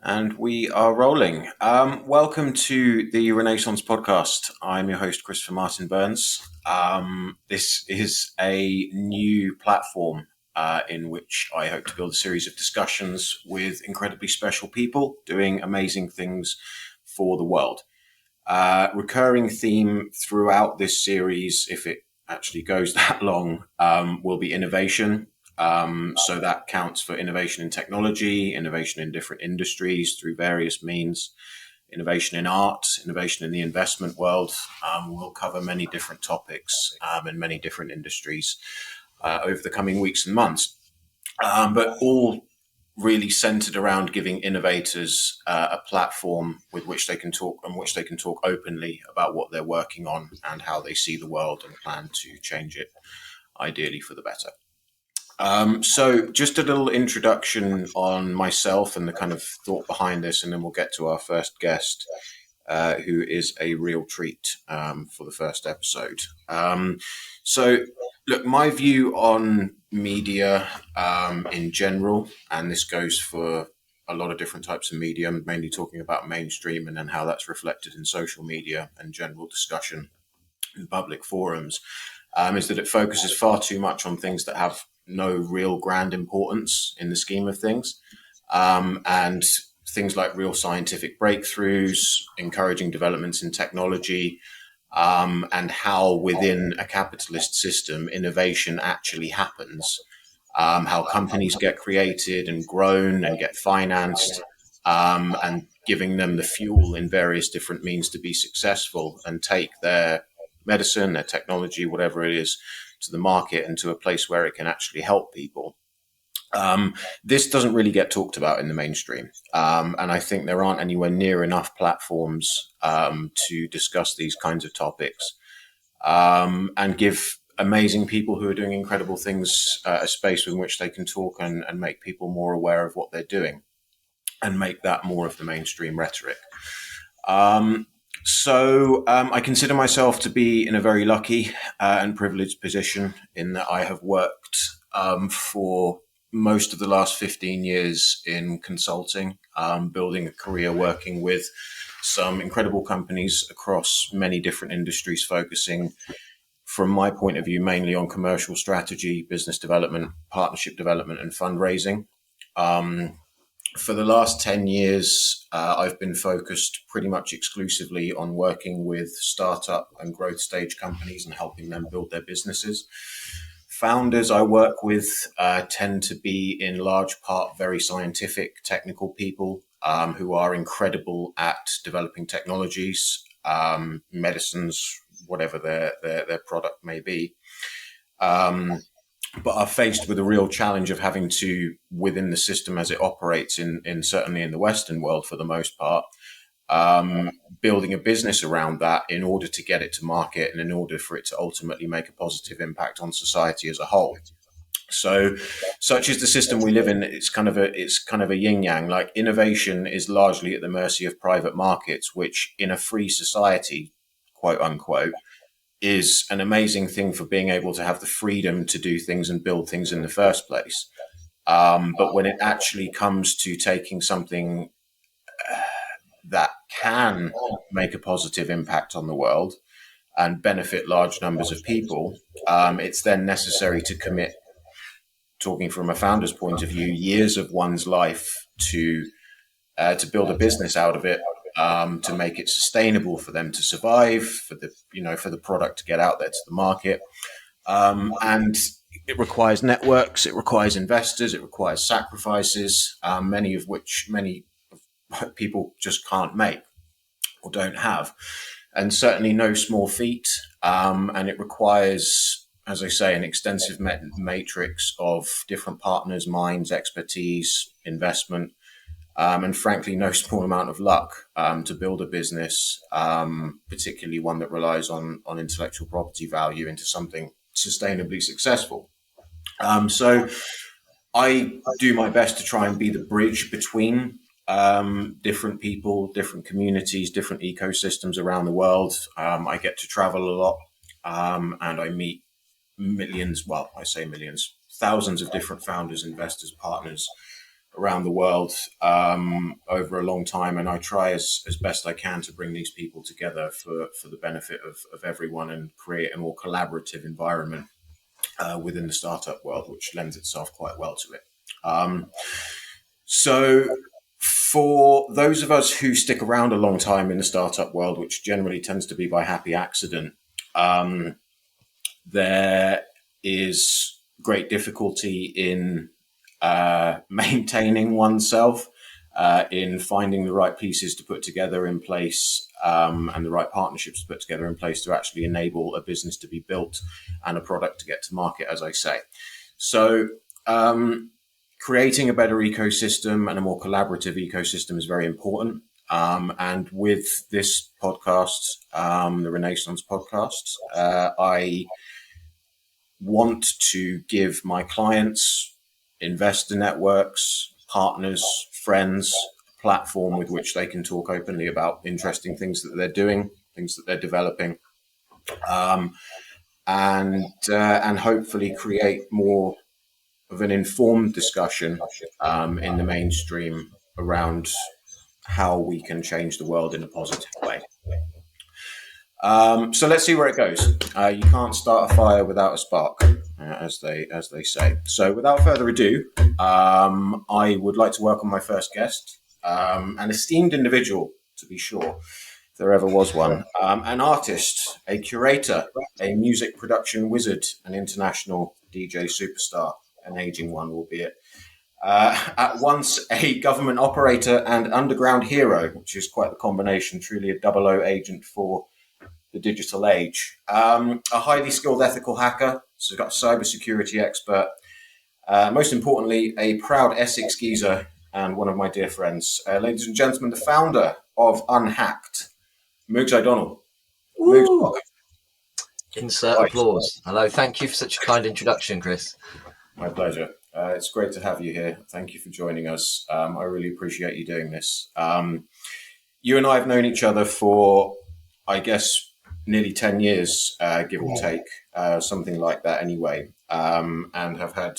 And we are rolling. Welcome to the Renaissance podcast. I'm your host, Christopher Martin Burns. This is a new platform in which I hope to build a series of discussions with incredibly special people doing amazing things for the world. Recurring theme throughout this series, if it actually goes that long, will be innovation. So that counts for innovation in technology, innovation in different industries through various means, innovation in art, innovation in the investment world. We'll cover many different topics in many different industries over the coming weeks and months, but all really centered around giving innovators a platform with which they can talk openly about what they're working on and how they see the world and plan to change it, ideally for the better. So just a little introduction on myself and the kind of thought behind this, and then we'll get to our first guest, who is a real treat for the first episode. So, look, my view on media in general, and this goes for a lot of different types of media, I'm mainly talking about mainstream and then how that's reflected in social media and general discussion in public forums, is that it focuses far too much on things that have no real grand importance in the scheme of things. And things like real scientific breakthroughs, encouraging developments in technology, and how within a capitalist system innovation actually happens, how companies get created and grown and get financed, and giving them the fuel in various different means to be successful and take their medicine, their technology, whatever it is, to the market and to a place where it can actually help people. This doesn't really get talked about in the mainstream. And I think there aren't anywhere near enough platforms to discuss these kinds of topics and give amazing people who are doing incredible things a space in which they can talk and make people more aware of what they're doing and make that more of the mainstream rhetoric. So I consider myself to be in a very lucky and privileged position in that I have worked for most of the last 15 years in consulting, building a career working with some incredible companies across many different industries, focusing, from my point of view, mainly on commercial strategy, business development, partnership development, and fundraising. For the last 10 years, I've been focused pretty much exclusively on working with startup and growth stage companies and helping them build their businesses. Founders I work with tend to be in large part very scientific, technical people who are incredible at developing technologies, medicines, whatever their product may be. But are faced with a real challenge of having to, within the system as it operates in certainly in the Western world for the most part, building a business around that in order to get it to market and in order for it to ultimately make a positive impact on society as a whole. So, such is the system we live in. It's kind of a yin yang. Like, innovation is largely at the mercy of private markets, which in a free society, quote unquote, is an amazing thing for being able to have the freedom to do things and build things in the first place. But when it actually comes to taking something that can make a positive impact on the world and benefit large numbers of people, it's then necessary to commit, talking from a founder's point of view, years of one's life to build a business out of it, to make it sustainable for them to survive, for the product to get out there to the market. And it requires networks, it requires investors, it requires sacrifices, many people just can't make or don't have. And certainly no small feat. And it requires, as I say, an extensive matrix of different partners, minds, expertise, investment, and frankly, no small amount of luck to build a business, particularly one that relies on intellectual property value, into something sustainably successful. So I do my best to try and be the bridge between different people, different communities, different ecosystems around the world. I get to travel a lot, and I meet millions, well, I say millions, thousands of different founders, investors, partners around the world over a long time, and I try as best I can to bring these people together for the benefit of everyone and create a more collaborative environment within the startup world, which lends itself quite well to it. So for those of us who stick around a long time in the startup world, which generally tends to be by happy accident, there is great difficulty in maintaining oneself, in finding the right pieces to put together in place, and the right partnerships to put together in place to actually enable a business to be built and a product to get to market, as I say. So creating a better ecosystem and a more collaborative ecosystem is very important. And with this podcast, the Renaissance podcast, I want to give my clients, investor networks, partners, friends, a platform with which they can talk openly about interesting things that they're doing, things that they're developing, and hopefully create more of an informed discussion in the mainstream around how we can change the world in a positive way. So let's see where it goes. You can't start a fire without a spark, as they say. So without further ado, I would like to welcome my first guest, an esteemed individual, to be sure, if there ever was one, an artist, a curator, a music production wizard, an international DJ superstar, an aging one, albeit. At once a government operator and underground hero, which is quite the combination, truly a 00 agent for the digital age. A highly skilled ethical hacker, so got a cybersecurity expert. Most importantly, a proud Essex geezer and one of my dear friends. Ladies and gentlemen, the founder of Unhacked, Moogz O'Donnell. Moogz, welcome. Insert applause. Hello, thank you for such a kind introduction, Chris. My pleasure. It's great to have you here. Thank you for joining us. I really appreciate you doing this. You and I have known each other for, I guess, nearly 10 years, give or take, something like that anyway, and have had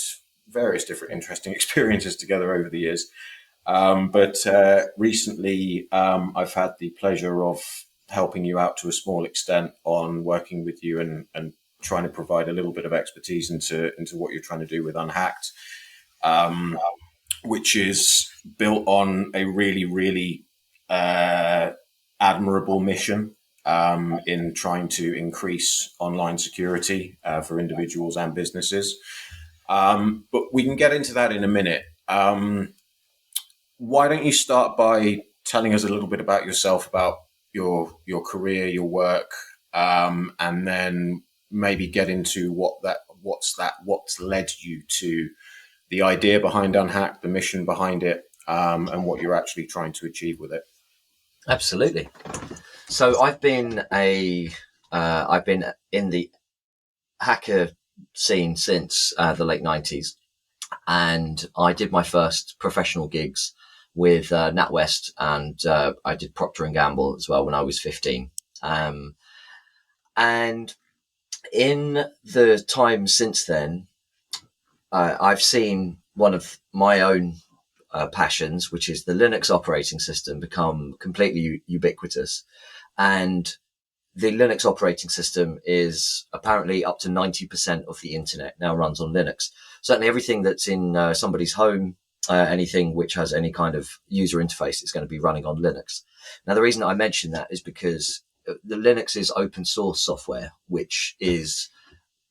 various different interesting experiences together over the years. But recently, I've had the pleasure of helping you out to a small extent on working with you and trying to provide a little bit of expertise into what you're trying to do with Unhacked, which is built on a really, really admirable mission in trying to increase online security for individuals and businesses. But we can get into that in a minute. Why don't you start by telling us a little bit about yourself, about your career, your work, and then maybe get into what's led you to the idea behind Unhacked, the mission behind it, and what you're actually trying to achieve with it. Absolutely. So I've been in the hacker scene since the late 90s, and I did my first professional gigs with NatWest, and I did Procter & Gamble as well when I was 15. And in the time since then, I've seen one of my own passions, which is the Linux operating system, become completely ubiquitous. And the Linux operating system is apparently up to 90% of the internet now runs on Linux. Certainly everything that's in somebody's home, anything which has any kind of user interface is going to be running on Linux. Now, the reason I mention that is because the Linux is open source software, which is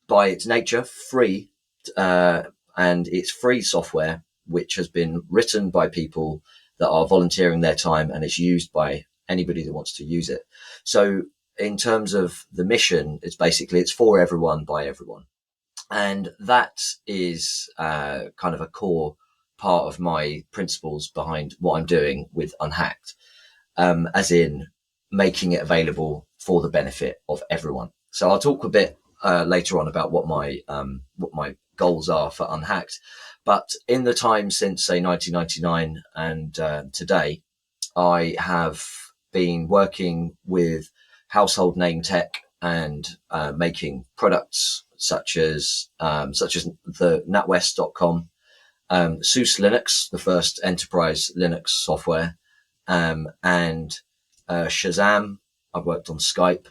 by its nature free, and it's free software, which has been written by people that are volunteering their time, and it's used by anybody that wants to use it. So in terms of the mission, it's for everyone by everyone. And that is kind of a core part of my principles behind what I'm doing with Unhacked, as in making it available for the benefit of everyone. So I'll talk a bit later on about what my goals are for Unhacked. But in the time since, say, 1999 and today, I have been working with household name tech and making products such as the natwest.com, SUSE Linux, the first enterprise Linux software, and Shazam. I've worked on Skype,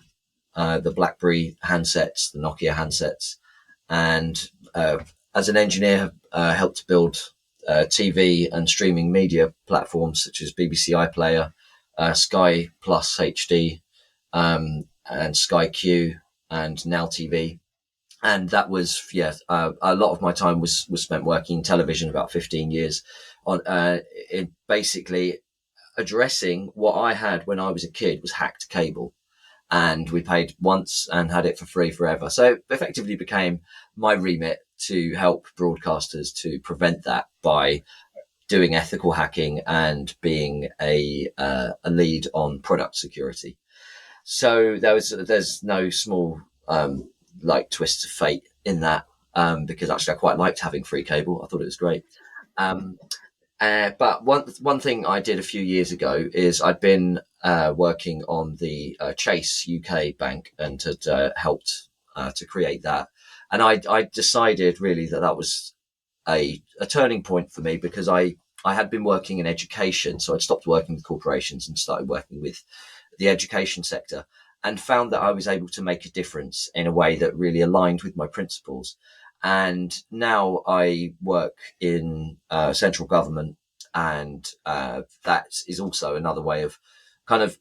the BlackBerry handsets, the Nokia handsets, and as an engineer, helped build TV and streaming media platforms such as BBC iPlayer, Sky Plus HD, and Sky Q, and Now TV. And that was, a lot of my time was spent working in television, about 15 years, on in basically addressing what I had when I was a kid was hacked cable. And we paid once and had it for free forever. So it effectively became my remit to help broadcasters to prevent that by doing ethical hacking and being a lead on product security. So there's no small twists of fate in that, because actually I quite liked having free cable. I thought it was great. But one thing I did a few years ago is I'd been working on the Chase UK bank and had helped to create that. And I decided really that was a turning point for me, because I had been working in education. So I'd stopped working with corporations and started working with the education sector, and found that I was able to make a difference in a way that really aligned with my principles. And now I work in central government, and that is also another way of kind of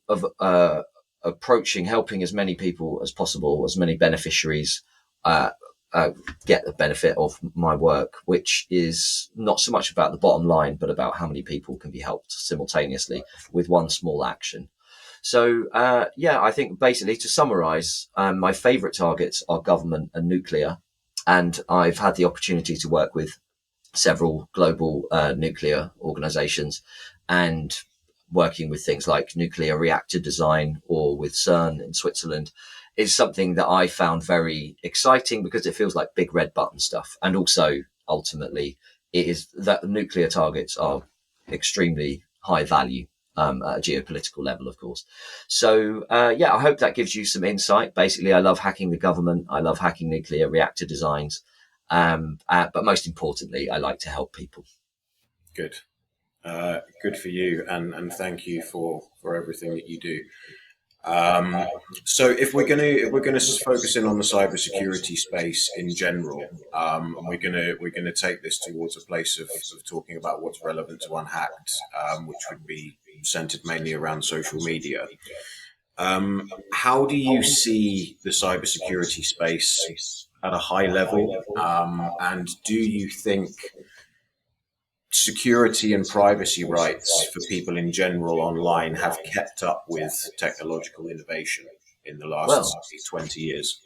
approaching, helping as many people as possible, as many beneficiaries get the benefit of my work, which is not so much about the bottom line, but about how many people can be helped simultaneously with one small action. So, I think basically to summarize, my favorite targets are government and nuclear. And I've had the opportunity to work with several global nuclear organizations, and working with things like nuclear reactor design, or with CERN in Switzerland, is something that I found very exciting, because it feels like big red button stuff. And also, ultimately, it is that nuclear targets are extremely high value. At a geopolitical level, of course. So, I hope that gives you some insight. Basically, I love hacking the government. I love hacking nuclear reactor designs. But most importantly, I like to help people. Good. Good for you. And thank you for everything that you do. So if we're gonna focus in on the cybersecurity space in general, and we're gonna take this towards a place of talking about what's relevant to Unhacked, which would be centered mainly around social media. How do you see the cybersecurity space at a high level, and do you think security and privacy rights for people in general online have kept up with technological innovation in the last 20 years?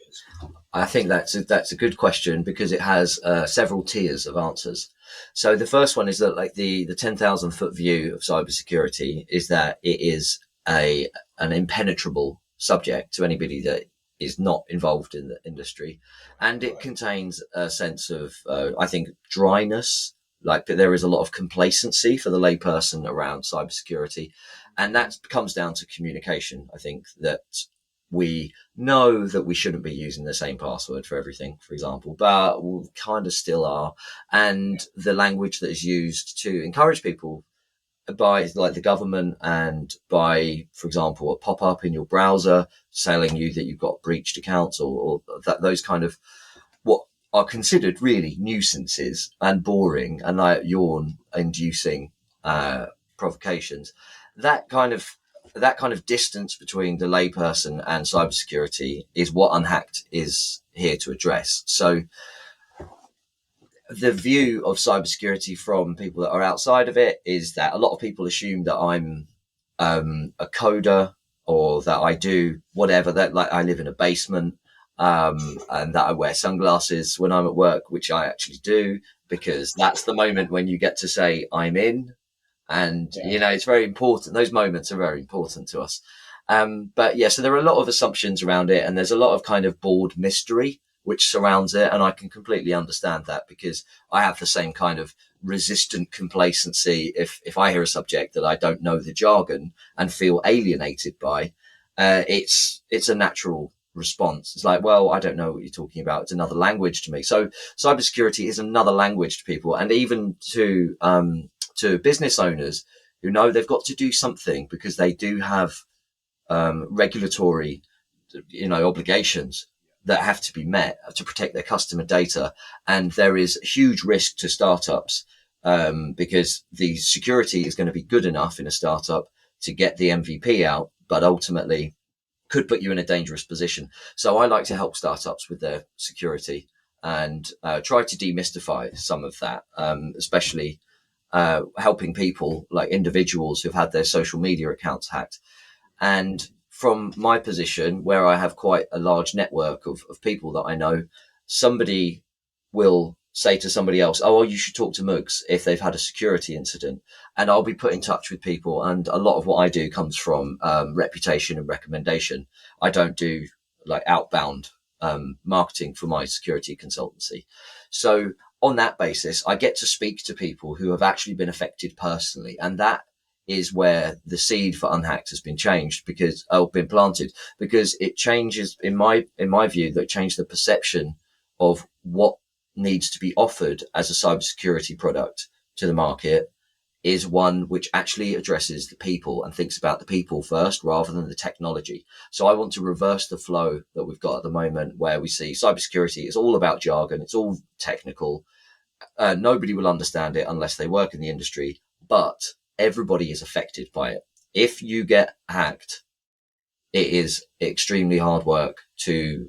I think that's a good question, because it has several tiers of answers. So the first one is that, like, the 10,000 foot view of cybersecurity is that it is an impenetrable subject to anybody that is not involved in the industry, and it contains a sense of I think dryness. Like, there is a lot of complacency for the layperson around cybersecurity, and that comes down to communication. I think that we know that we shouldn't be using the same password for everything, for example, but we kind of still are. And the language that is used to encourage people by, like, the government, and by, for example, a pop-up in your browser telling you that you've got breached accounts, or that those kind of what are considered really nuisances and boring and like yawn inducing provocations. That kind of distance between the layperson and cybersecurity is what Unhacked is here to address. So the view of cybersecurity from people that are outside of it is that a lot of people assume that I'm a coder, or that I do whatever, that, like, I live in a basement, and that I wear sunglasses when I'm at work, which I actually do, because that's the moment when you get to say I'm in. And, it's very important. Those moments are very important to us. So there are a lot of assumptions around it, and there's a lot of kind of board mystery which surrounds it. And I can completely understand that, because I have the same kind of resistant complacency. If I hear a subject that I don't know the jargon and feel alienated by, it's a natural response. It's like, well, I don't know what you're talking about. It's another language to me. So cybersecurity is another language to people, and even to business owners who know they've got to do something because they do have regulatory, obligations that have to be met to protect their customer data. And there is huge risk to startups because the security is going to be good enough in a startup to get the MVP out, but ultimately could put you in a dangerous position. So I like to help startups with their security and try to demystify some of that, especially helping people like individuals who've had their social media accounts hacked. And from my position, where I have quite a large network of people that I know, somebody will say to somebody else, oh, well, you should talk to Moogz if they've had a security incident. And I'll be put in touch with people. And a lot of what I do comes from reputation and recommendation. I don't do like outbound marketing for my security consultancy. So on that basis, I get to speak to people who have actually been affected personally. And that is where the seed for Unhacked has been been planted, because it changes, in my view, that changed the perception of what needs to be offered as a cybersecurity product to the market is one which actually addresses the people and thinks about the people first rather than the technology. So I want to reverse the flow that we've got at the moment, where we see cybersecurity is all about jargon. It's all technical. Nobody will understand it unless they work in the industry, but everybody is affected by it. If you get hacked, it is extremely hard work to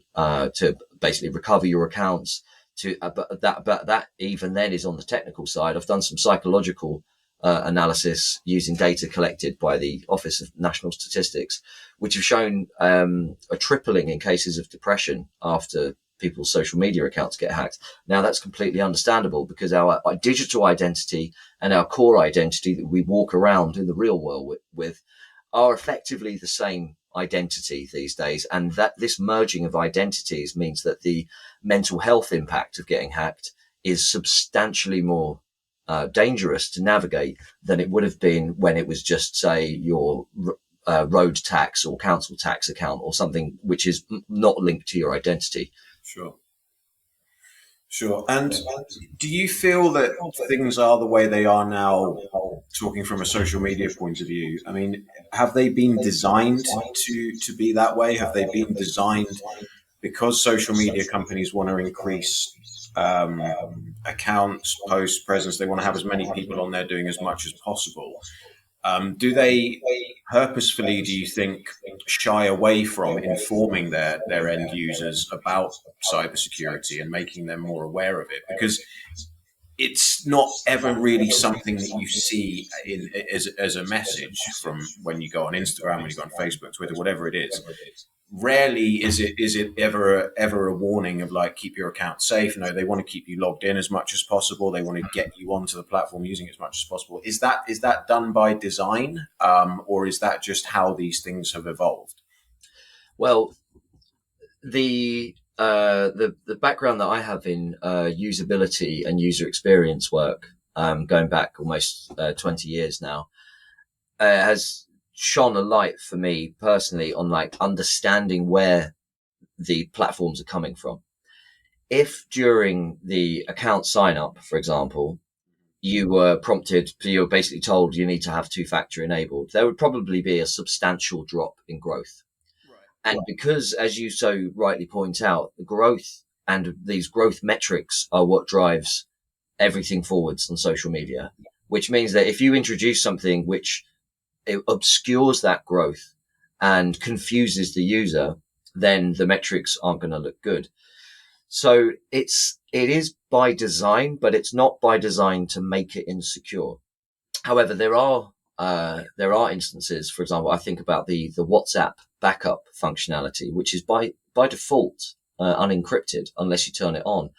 basically recover your accounts. But that even then is on the technical side. I've done some psychological analysis using data collected by the Office of National Statistics, which have shown a tripling in cases of depression after people's social media accounts get hacked. Now, that's completely understandable because our digital identity and our core identity that we walk around in the real world with are effectively the same identity these days. And that this merging of identities means that the mental health impact of getting hacked is substantially more dangerous to navigate than it would have been when it was just, say, your road tax or council tax account or something which is not linked to your identity. Sure. And do you feel that things are the way they are now, talking from a social media point of view? I mean, have they been designed to be that way? Have they been designed because social media companies want to increase accounts, posts, presence? They want to have as many people on there doing as much as possible. Do they purposefully, do you think, shy away from informing their end users about cybersecurity and making them more aware of it? Because it's not ever really something that you see as a message from when you go on Instagram, when you go on Facebook, Twitter, whatever it is. Rarely is it ever a warning of like, keep your account safe. No, they want to keep you logged in as much as possible. They want to get you onto the platform using it as much as possible. Is that done by design, or is that just how these things have evolved? Well, the background that I have in usability and user experience work, going back almost 20 years now, has shone a light for me personally on like understanding where the platforms are coming from. If during the account sign up, for example, you were basically told you need to have two-factor enabled, there would probably be a substantial drop in growth. And because, as you so rightly point out, the growth and these growth metrics are what drives everything forwards on social media, which means that if you introduce something which it obscures that growth and confuses the user, then the metrics aren't going to look good. So it is by design, but it's not by design to make it insecure. However, there are instances, for example, I think about the WhatsApp backup functionality, which is by default unencrypted unless you turn it on.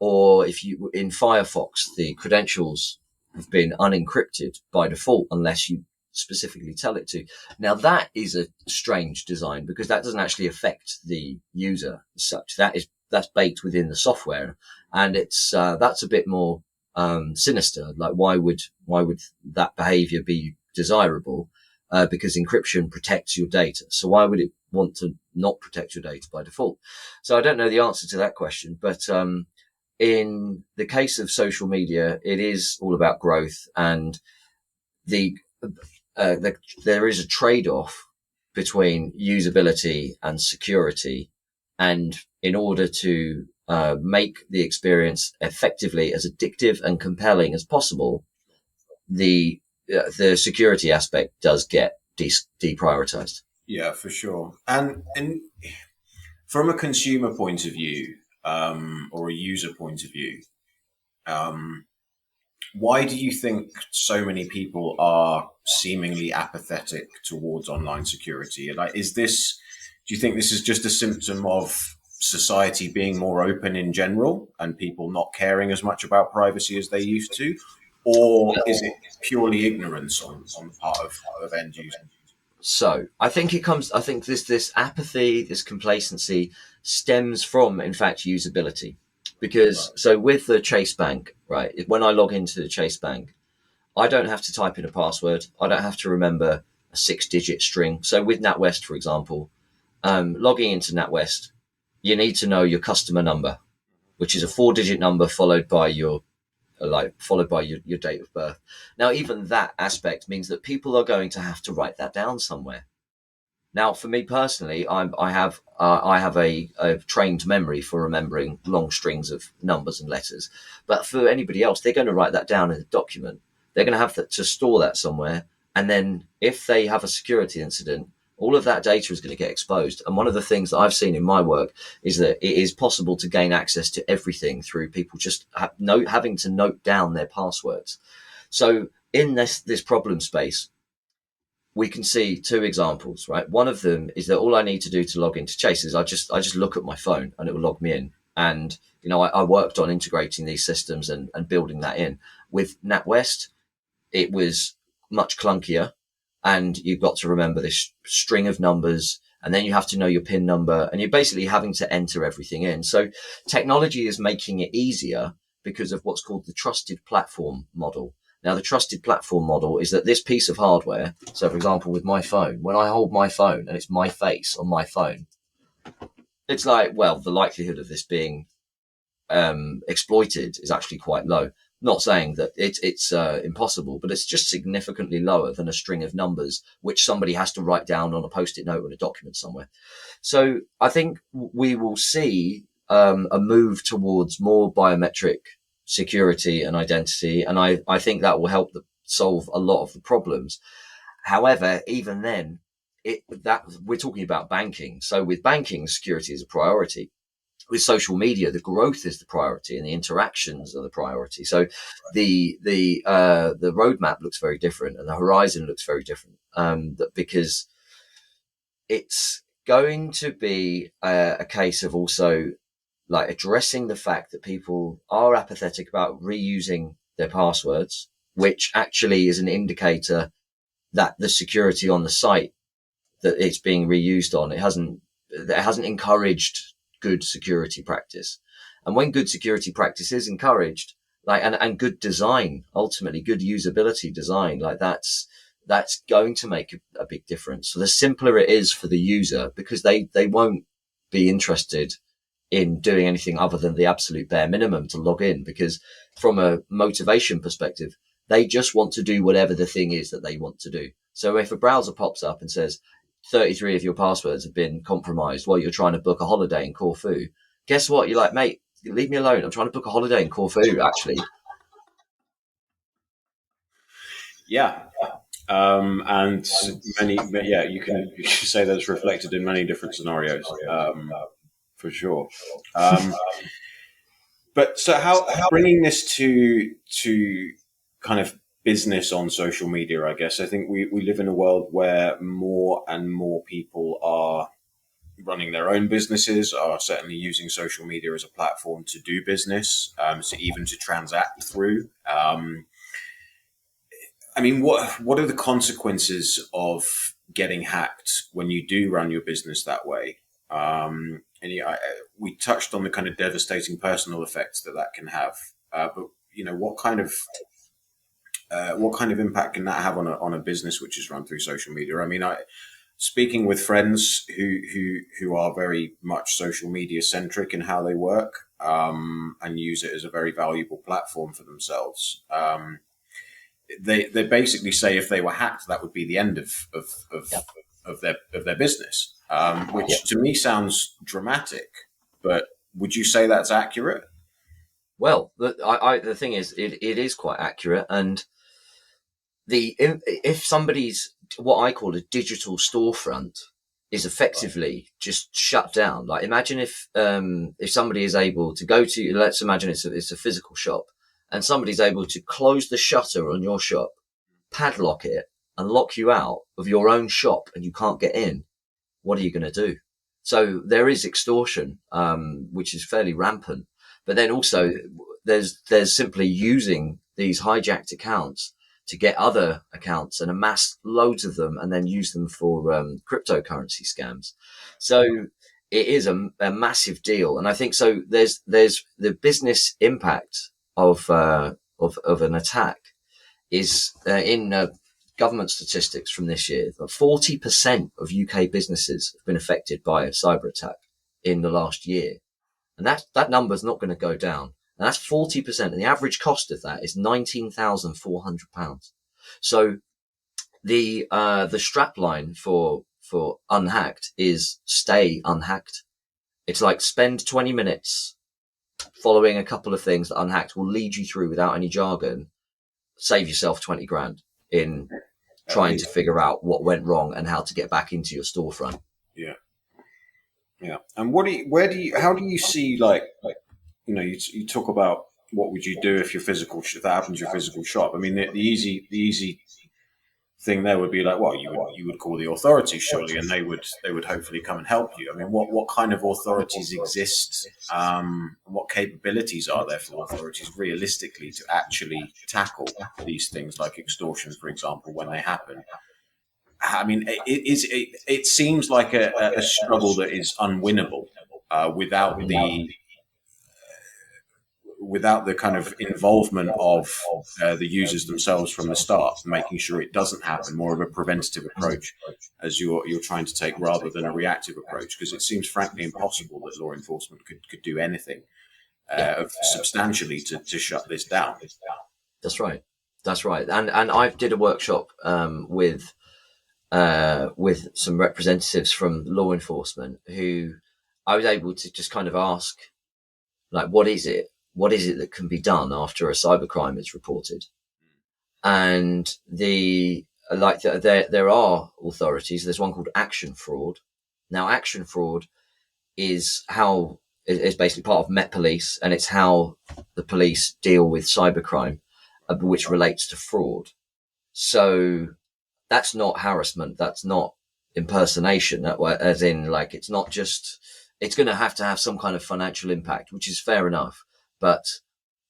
Or if you in Firefox, the credentials have been unencrypted by default unless you specifically tell it to. Now that is a strange design because that doesn't actually affect the user as such. That's baked within the software, and that's a bit more sinister. Like why would that behavior be desirable? because encryption protects your data. So why would it want to not protect your data by default? So I don't know the answer to that question, but in the case of social media, it is all about growth, and there is a trade-off between usability and security. And in order to make the experience effectively as addictive and compelling as possible, the security aspect does get deprioritized. Yeah, for sure. And from a consumer point of view, or a user point of view, um, why do you think so many people are seemingly apathetic towards online security? Like, do you think this is just a symptom of society being more open in general and people not caring as much about privacy as they used to? Or is it purely ignorance on the part of end users? So I think this apathy, this complacency stems from, in fact, usability. Because so with the Chase Bank, right, when I log into the Chase Bank, I don't have to type in a password. I don't have to remember a 6-digit string. So with NatWest, for example, logging into NatWest, you need to know your customer number, which is a 4-digit number followed by your date of birth. Now, even that aspect means that people are going to have to write that down somewhere. Now, for me personally, I have a trained memory for remembering long strings of numbers and letters. But for anybody else, they're going to write that down in a document. They're going to have to store that somewhere. And then if they have a security incident, all of that data is going to get exposed. And one of the things that I've seen in my work is that it is possible to gain access to everything through people just having to note down their passwords. So in this problem space, we can see two examples, right? One of them is that all I need to do to log into Chase is I just look at my phone and it will log me in. And, I worked on integrating these systems and building that in. With NatWest, it was much clunkier, and you've got to remember this string of numbers, and then you have to know your PIN number, and you're basically having to enter everything in. So technology is making it easier because of what's called the trusted platform model. Now, the trusted platform model is that this piece of hardware, so for example, with my phone, when I hold my phone and it's my face on my phone, it's like, well, the likelihood of this being exploited is actually quite low. Not saying that it's impossible, but it's just significantly lower than a string of numbers, which somebody has to write down on a Post-it note or in a document somewhere. So I think we will see a move towards more biometric security and identity. And I think that will help solve a lot of the problems. However, even then, we're talking about banking. So with banking, security is a priority. With social media, the growth is the priority and the interactions are the priority. So the roadmap looks very different and the horizon looks very different. Because it's going to be a case of also like addressing the fact that people are apathetic about reusing their passwords, which actually is an indicator that the security on the site that it's being reused on, it hasn't encouraged good security practice. And when good security practice is encouraged, and good design, ultimately good usability design, that's going to make a big difference. So the simpler it is for the user, because they won't be interested in doing anything other than the absolute bare minimum to log in, because from a motivation perspective, they just want to do whatever the thing is that they want to do. So if a browser pops up and says 33 of your passwords have been compromised while you're trying to book a holiday in Corfu, guess what? You're like, mate, leave me alone. I'm trying to book a holiday in Corfu, actually. Yeah. And you can say that's reflected in many different scenarios, for sure. But so how bringing this to kind of business on social media, I guess, I think we live in a world where more and more people are running their own businesses, are certainly using social media as a platform to do business, so even to transact through. I mean, what are the consequences of getting hacked when you do run your business that way? We touched on the kind of devastating personal effects that can have, but what kind of what kind of impact can that have on a business which is run through social media? I mean, speaking with friends who are very much social media centric in how they work, and use it as a very valuable platform for themselves. They basically say if they were hacked, that would be the end Yep. of their business, which Yep. to me sounds dramatic. But would you say that's accurate? Well, the thing is, it is quite accurate, and if somebody's what I call a digital storefront is effectively just shut down. Like imagine if somebody is able to go to, let's imagine it's a physical shop, and somebody's able to close the shutter on your shop, padlock it, and lock you out of your own shop, and you can't get in. What are you going to do? So there is extortion, which is fairly rampant, but then also there's simply using these hijacked accounts to get other accounts and amass loads of them and then use them for cryptocurrency scams. So it is a massive deal. And I think so there's the business impact of an attack is in government statistics from this year. 40% of UK businesses have been affected by a cyber attack in the last year. And that number is not going to go down. And that's 40%. And the average cost of that is £19,400. So the strap line for unhacked is stay unhacked. It's like spend 20 minutes following a couple of things that unhacked will lead you through without any jargon. Save yourself 20 grand in trying to figure out what went wrong and how to get back into your storefront. Yeah. Yeah. And how do you see, you talk about what would you do if if that happened to your physical shop? I mean, the easy thing there would be like, well, you would call the authorities surely, and they would hopefully come and help you. I mean, what kind of authorities exist? What capabilities are there for authorities realistically to actually tackle these things like extortion, for example, when they happen? I mean, it seems like a struggle that is unwinnable without the kind of involvement of the users themselves from the start, making sure it doesn't happen. More of a preventative approach, as you're trying to take, rather than a reactive approach, because it seems frankly impossible that law enforcement could do anything substantially to shut this down. That's right. That's right. And I did a workshop with some representatives from law enforcement who I was able to just kind of ask, like, what is it that can be done after a cybercrime is reported? And there are authorities. There's one called action fraud. Now, action fraud is basically part of Met Police, and it's how the police deal with cybercrime, which relates to fraud. So that's not harassment. That's not impersonation. As in, like, it's not just, it's going to have some kind of financial impact, which is fair enough. But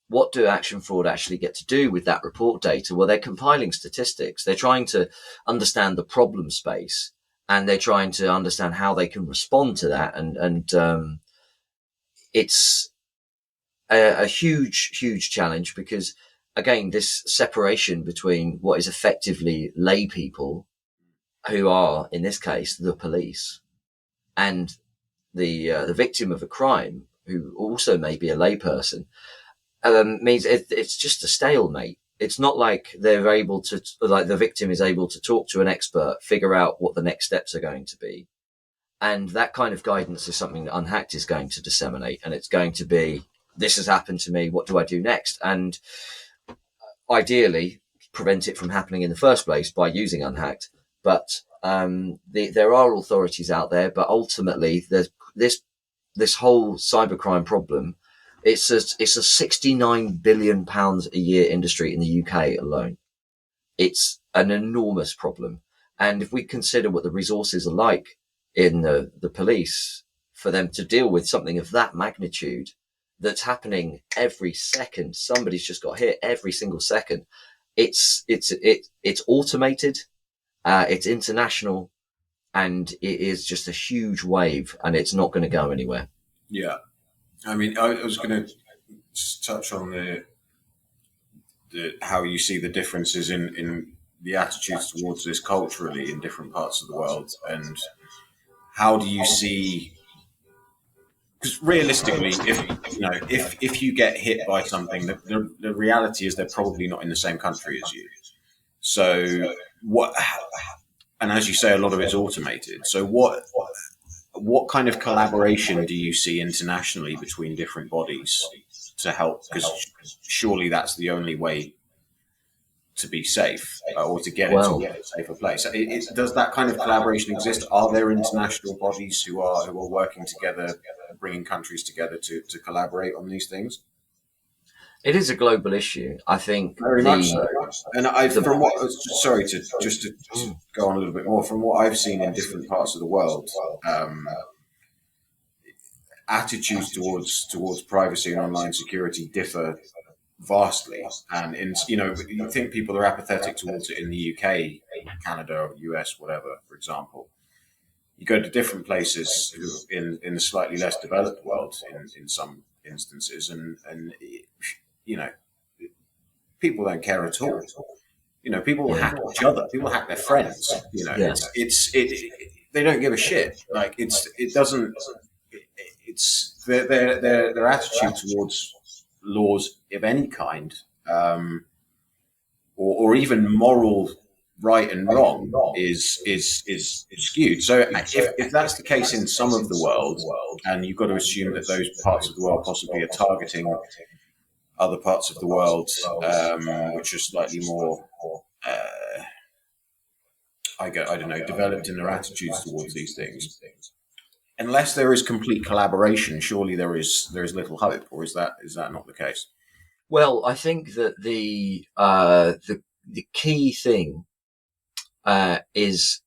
what do action fraud actually get to do with that report data? Well, they're compiling statistics. They're trying to understand the problem space, and they're trying to understand how they can respond to that. And it's a huge challenge because, again, this separation between what is effectively lay people, who are, in this case, the police, and the victim of a crime, who also may be a layperson, means it's just a stalemate. It's not like they're able to, like the victim is able to talk to an expert, figure out what the next steps are going to be. And that kind of guidance is something that Unhacked is going to disseminate. And it's going to be, this has happened to me, what do I do next? And ideally prevent it from happening in the first place by using Unhacked. But there are authorities out there, but ultimately there's this whole cybercrime problem. It's a £69 billion a year industry in the UK alone. It's an enormous problem. And if we consider what the resources are like in the police for them to deal with something of that magnitude that's happening every second, somebody's just got hit every single second. It's automated, it's international, and it is just a huge wave, and it's not going to go anywhere. Yeah. I mean, I was going to touch on how you see the differences in the attitudes towards this culturally in different parts of the world, and how do you see? Because realistically, if you get hit by something, the reality is they're probably not in the same country as you. So what? And as you say, a lot of it's automated. So what kind of collaboration do you see internationally between different bodies to help? Because surely that's the only way to be safe, or to get into a safer place. Does that kind of collaboration exist? Are there international bodies who are working together, bringing countries together to collaborate on these things? It is a global issue. I think Very much so. And from what, sorry to just to go on a little bit more, from what I've seen in different parts of the world, attitudes towards privacy and online security differ vastly. And you think people are apathetic towards it in the UK, Canada, US, whatever, for example. You go to different places in the slightly less developed world in some instances, and people don't care at all. People will hack each other. People hack their friends. They don't give a shit. Like it doesn't. It's their attitude towards laws of any kind, or even moral right and wrong is skewed. So if that's the case in some of the world, and you've got to assume that those parts of the world possibly are targeting other parts of the world, which are slightly more, I don't know, developed in their attitudes towards these things. Unless there is complete collaboration, surely there is little hope, or is that not the case? Well, I think that the key thing is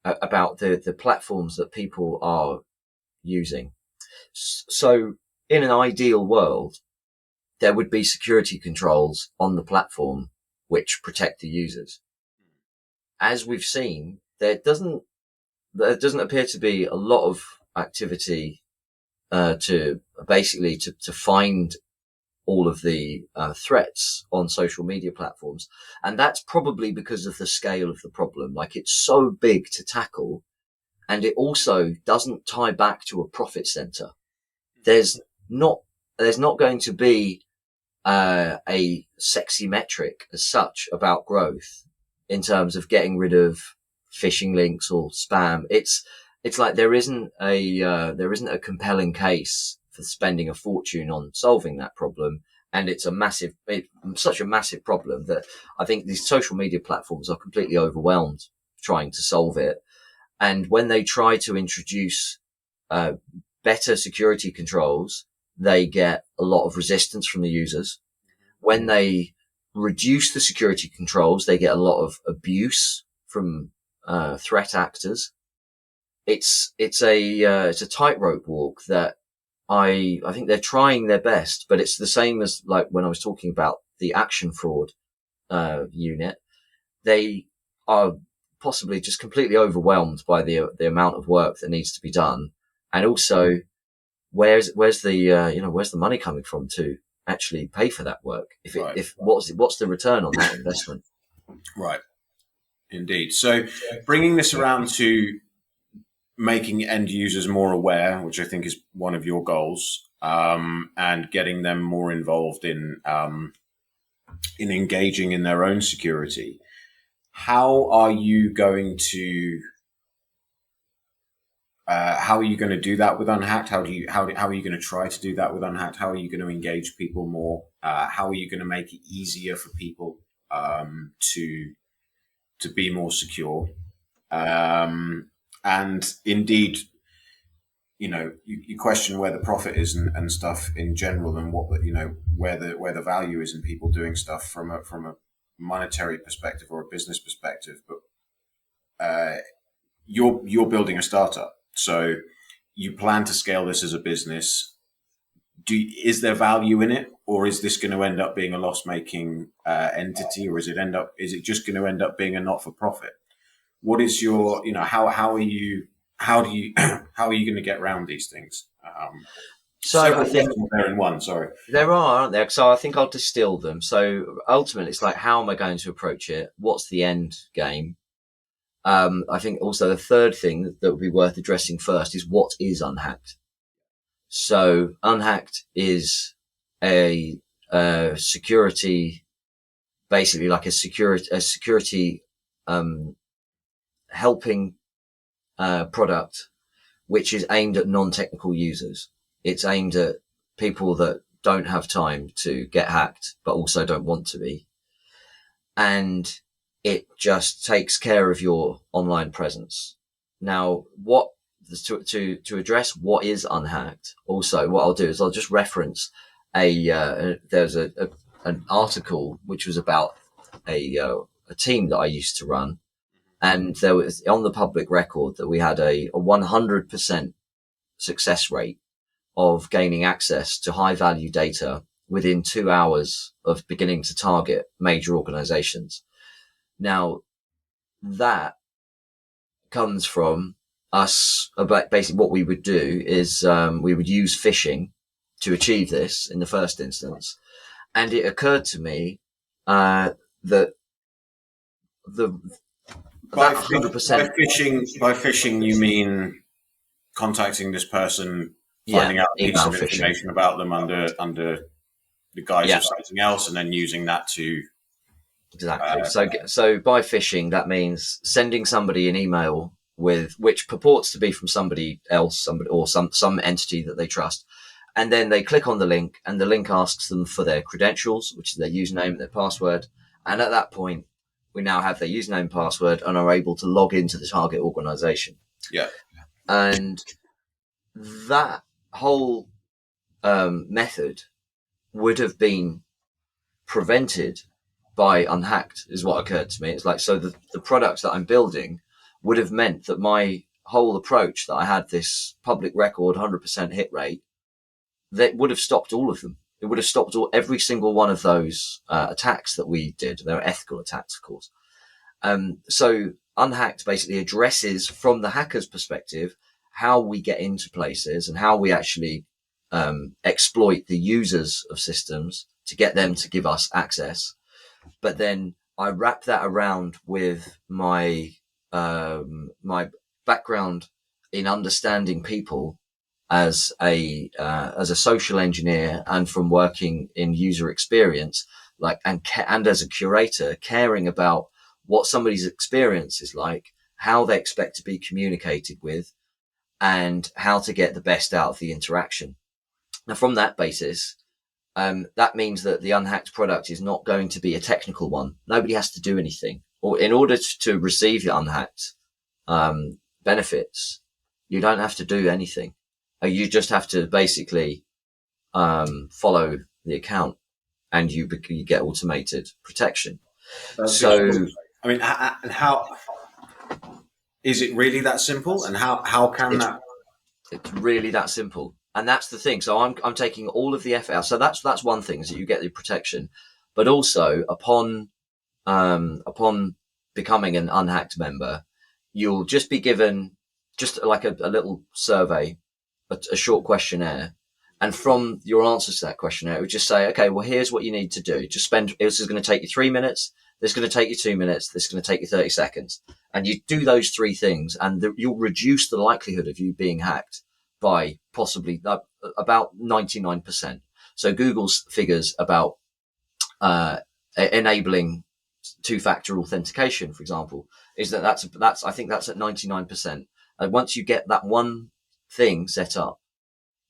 about the platforms that people are using. So, in an ideal world, there would be security controls on the platform which protect the users. As we've seen, there doesn't appear to be a lot of activity to find all of the threats on social media platforms. And that's probably because of the scale of the problem. Like, it's so big to tackle, and it also doesn't tie back to a profit center. There's not going to be a sexy metric as such about growth in terms of getting rid of phishing links or spam. It's like there isn't a compelling case for spending a fortune on solving that problem. And it's such a massive problem that I think these social media platforms are completely overwhelmed trying to solve it. And when they try to introduce better security controls, they get a lot of resistance from the users. When they reduce the security controls, they get a lot of abuse from threat actors. It's a tightrope walk that I think they're trying their best, but it's the same as like when I was talking about the action fraud unit. They are possibly just completely overwhelmed by the amount of work that needs to be done, and also where's the money coming from to actually pay for that work? What's the return on that investment? Right, indeed. So bringing this around to making end users more aware, which I think is one of your goals, and getting them more involved in engaging in their own security. How are you going to do that with Unhacked? How are you going to try to do that with Unhacked? How are you going to engage people more? How are you going to make it easier for people to be more secure? And indeed, you question where the profit is and stuff in general, and where the value is in people doing stuff from a monetary perspective or a business perspective. But you're building a startup, so you plan to scale this as a business. Is there value in it, or is this going to end up being a loss-making entity, or is it just going to end up being a not-for-profit? What is how are you going to get around these things? So I Several think questions there in one. Sorry. there are, aren't there? So I think I'll distill them. So ultimately, it's like, how am I going to approach it? What's the end game? I think also the third thing that would be worth addressing first is, what is unhacked? So unhacked is a security, basically like a security helping product, which is aimed at non-technical users. It's aimed at people that don't have time to get hacked, but also don't want to be. And it just takes care of your online presence. Now, to address what is unhacked, also what I'll do is I'll just reference there's an article which was about a team that I used to run, and there was on the public record that we had a 100% success rate of gaining access to high value data within 2 hours of beginning to target major organizations. Now, that comes from us. About basically what we would do is we would use phishing to achieve this in the first instance. And it occurred to me that By, that 100%. by phishing, you mean contacting this person, Yeah, finding out a piece email of phishing. information about them under the guise Yeah, of something else, and then using that to. exactly. So by phishing, that means sending somebody an email with which purports to be from somebody else, somebody or some entity that they trust, and then they click on the link, and the link asks them for their credentials, which is their username, their password, and at that point, we now have their username and password and are able to log into the target organization. Yeah. And that whole method would have been prevented by unhacked, is what occurred to me. It's like, so the products that I'm building would have meant that my whole approach, that I had this public record 100% hit rate, that would have stopped all of them. It would have stopped every single one of those attacks that we did. They were ethical attacks, of course. So unhacked basically addresses, from the hacker's perspective, how we get into places and how we actually exploit the users of systems to get them to give us access. But then I wrap that around with my background in understanding people as a social engineer, and from working in user experience, and as a curator, caring about what somebody's experience is like, how they expect to be communicated with, and how to get the best out of the interaction. Now, from that basis, that means that the unhacked product is not going to be a technical one. Nobody has to do anything. Or in order to receive the unhacked benefits, you don't have to do anything. You just have to basically follow the account, and you get automated protection. So, I mean, and how is it really that simple? And how can it's, that? it's really that simple. And that's the thing. So I'm taking all of the effort out. So that's one thing, is that you get the protection, but also upon becoming an unhacked member, you'll just be given just like a little survey, a short questionnaire. And from your answers to that questionnaire, it would just say, okay, well, here's what you need to do. Just this is going to take you 3 minutes. This is going to take you 2 minutes. This is going to take you 30 seconds. And you do those three things, and you'll reduce the likelihood of you being hacked by possibly about 99%. So Google's figures about enabling two-factor authentication, for example, is that's I think that's at 99%. And once you get that one thing set up,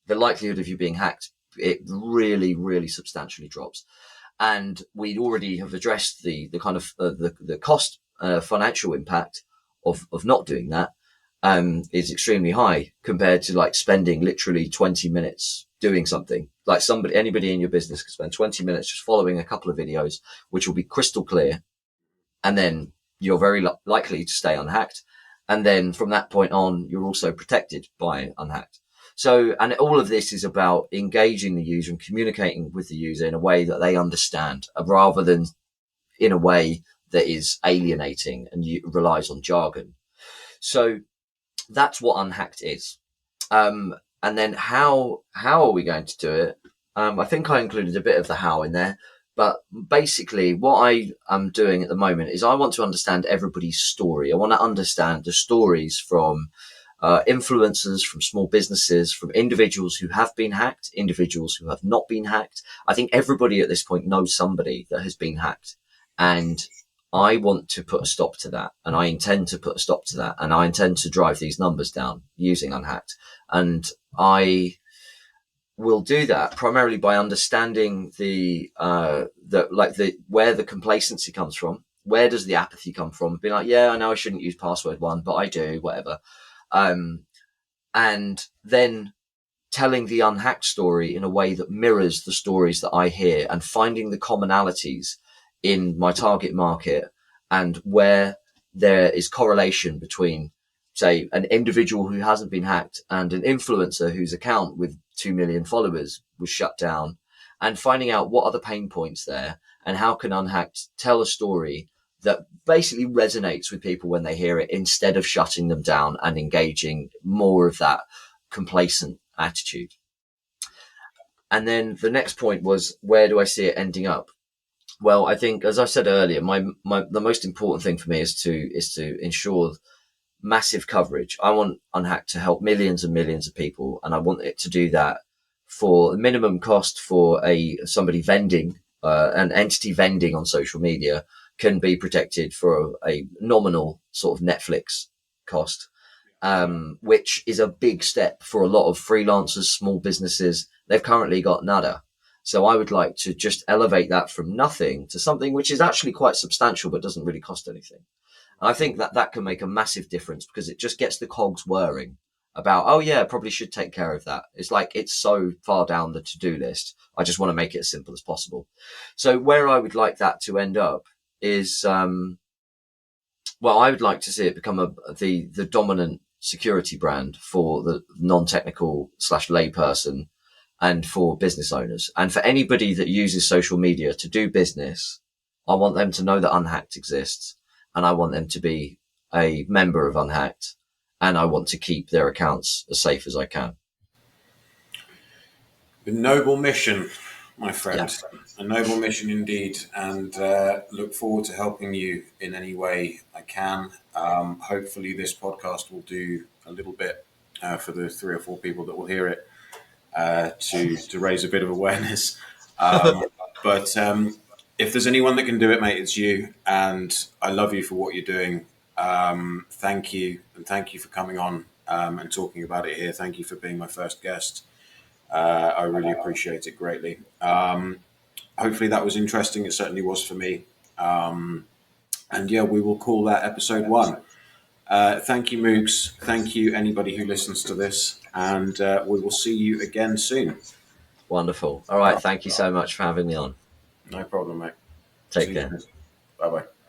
the likelihood of you being hacked, it really, really substantially drops. And we already have addressed the kind of the cost, financial impact of not doing that is extremely high, compared to like spending literally 20 minutes doing something. Like anybody in your business could spend 20 minutes just following a couple of videos, which will be crystal clear. And then you're very likely to stay unhacked. And then from that point on, you're also protected by unhacked. So, and all of this is about engaging the user and communicating with the user in a way that they understand, rather than in a way that is alienating and relies on jargon. So that's what unhacked is. And then how are we going to do it? I think I included a bit of the how in there, but basically what I am doing at the moment is I want to understand everybody's story. I want to understand the stories from influencers, from small businesses, from individuals who have been hacked, individuals who have not been hacked. I think everybody at this point knows somebody that has been hacked, and I want to put a stop to that, and I intend to put a stop to that, and I intend to drive these numbers down using Unhacked. And I will do that primarily by understanding the where the complacency comes from. Where does the apathy come from? Being like, yeah, I know I shouldn't use password one, but I do, whatever. And then telling the unhacked story in a way that mirrors the stories that I hear, and finding the commonalities in my target market and where there is correlation between, say, an individual who hasn't been hacked and an influencer whose account with 2 million followers was shut down, and finding out what are the pain points there and how can Unhacked tell a story that basically resonates with people when they hear it, instead of shutting them down and engaging more of that complacent attitude. And then the next point was, where do I see it ending up? Well, I think, as I said earlier, the most important thing for me is to ensure massive coverage. I want Unhacked to help millions and millions of people, and I want it to do that for the minimum cost for somebody vending, an entity vending on social media can be protected for a nominal sort of Netflix cost, which is a big step for a lot of freelancers, small businesses. They've currently got nada. So I would like to just elevate that from nothing to something which is actually quite substantial, but doesn't really cost anything. And I think that can make a massive difference, because it just gets the cogs whirring about, oh yeah, probably should take care of that. It's like, it's so far down the to-do list. I just want to make it as simple as possible. So where I would like that to end up is, well, I would like to see it become the dominant security brand for the non-technical / layperson, and for business owners, and for anybody that uses social media to do business. I want them to know that Unhacked exists, and I want them to be a member of Unhacked, and I want to keep their accounts as safe as I can. A noble mission, my friend. Yeah. A noble mission indeed, and look forward to helping you in any way I can. Hopefully this podcast will do a little bit for the 3 or 4 people that will hear it, to raise a bit of awareness. But if there's anyone that can do it, mate, it's you. And I love you for what you're doing. Thank you. And thank you for coming on and talking about it here. Thank you for being my first guest. I really appreciate it greatly. Hopefully that was interesting. It certainly was for me. And yeah, we will call that episode 1. Thank you, Moogz. Thank you, anybody who listens to this. And we will see you again soon. Wonderful. All right. Thank you so much for having me on. No problem, mate. Take care. Bye-bye.